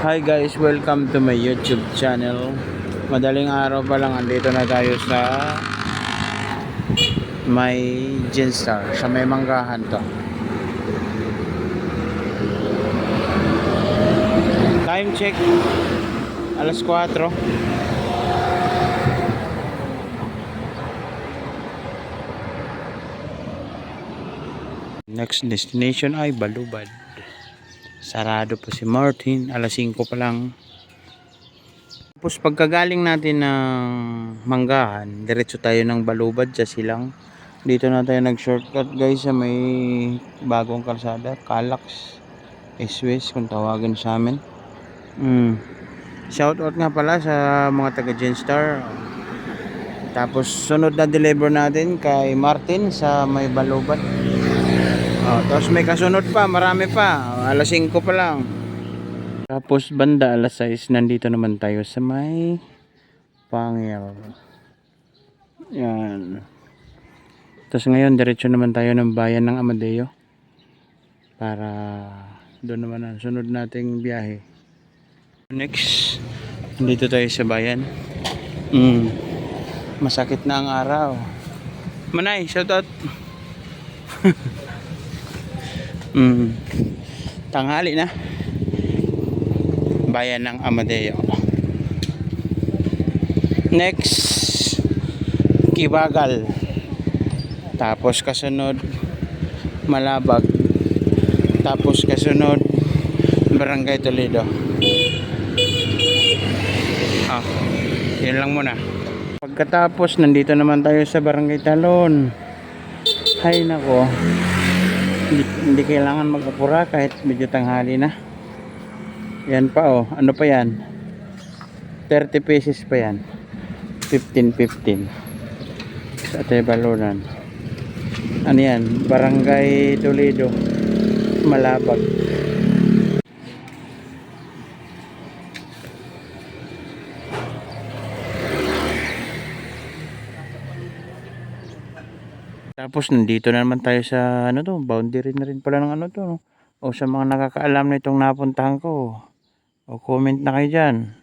Hi guys, welcome to my YouTube channel. Madaling araw pa lang, andito na tayo sa may Genstar, sa may manggahan to. Time check, alas 4. Next destination ay Balubad. Sarado po si Martin, alas 5 pa lang. Tapos pagkagaling natin ng manggahan, diretso tayo ng Balubad sa Silang. Dito na tayo nag shortcut guys sa may bagong kalsada, Calax S-West kung tawagan sa amin. Shout out nga pala sa mga taga Genstar. Tapos sunod na deliver natin kay Martin sa may Balubad. Tapos may kasunod pa, marami pa, alas 5 pa lang. Tapos banda alas 6 nandito naman tayo sa may Pangil. Yan. Tapos ngayon diretso naman tayo ng bayan ng Amadeo para doon naman ang sunod nating biyahe. Next, nandito tayo sa bayan. Masakit na ang araw. Manay, shout out. Tanghali na. Bayan ng Amadeo. Next, Kibagal. Tapos kasunod Malabag. Tapos kasunod Barangay Toledo. Yun lang muna. Pagkatapos nandito naman tayo sa Barangay Talon. Hay nako, hindi kailangan mag-apura kahit medyo tanghali na. Yan pa ano pa yan, 30 pesos pa yan, 15 sa Tebalunan. Ano yan, Barangay Toledo, Malabag. Tapos nandito na naman tayo sa boundary na rin pala ng no? O sa mga nakakaalam na itong napuntahan ko, o comment na kayo dyan.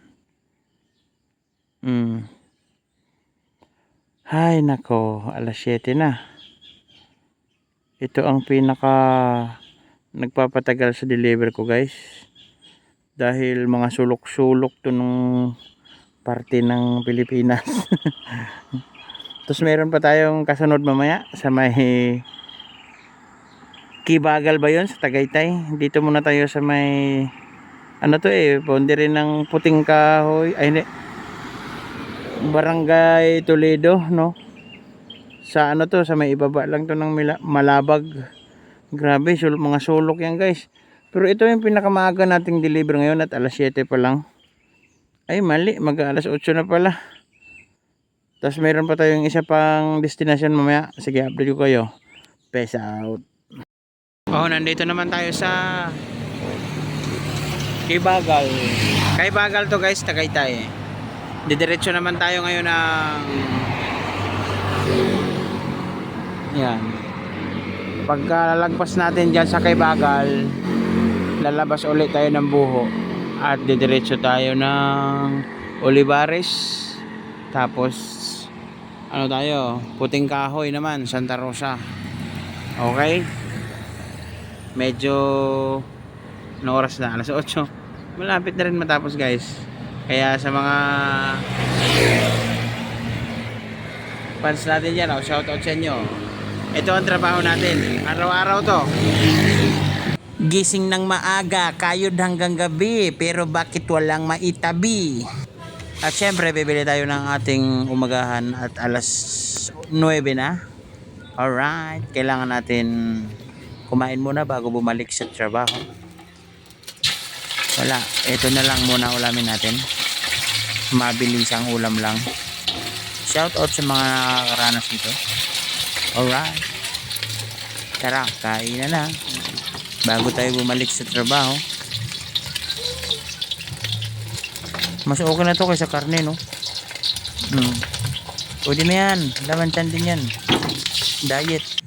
Hay nako, alas 7 na. Ito ang pinaka nagpapatagal sa deliver ko guys, dahil mga sulok-sulok to nung parte ng Pilipinas. Tapos meron pa tayong kasunod mamaya sa may Kibagal ba yun, sa Tagaytay. Dito muna tayo sa may boundary ng Puting Kahoy, Barangay Toledo, no? Sa sa may ibaba lang to ng Malabag. Grabe, mga sulok yan guys. Pero ito yung pinakamaaga nating deliver ngayon at alas 7 pa lang. Ay mali, alas 8 na pala. Tapos meron pa tayong isa pang destination mamaya. Sige, update ko kayo. Peace out. Nandito naman tayo sa Kibagal. Kibagal to guys, Tagaytay. Didiretso naman tayo ngayon ng yan. Pagka lalagpas natin dyan sa Kibagal, lalabas ulit tayo ng Buho at didiretso tayo ng Olivares. Tapos tayo, Puting Kahoy naman, Santa Rosa. Okay, medyo na oras na, alas 8. Malapit na rin matapos guys. Kaya sa mga fans natin dyan, shout out sa inyo. Ito ang trabaho natin, araw-araw to. Gising ng maaga, kayod hanggang gabi, pero bakit walang maitabi? At syempre bibili tayo ng ating umagahan at alas 9 na. Alright, kailangan natin kumain muna bago bumalik sa trabaho. Wala, ito na lang muna ulamin natin. Mabilis ang ulam lang. Shout out sa mga nakakaranas nito. Alright, tara, kain na bago tayo bumalik sa trabaho. Mas okay na to kaysa karne, no? Pwede na yan, laman chan din yan. Diet.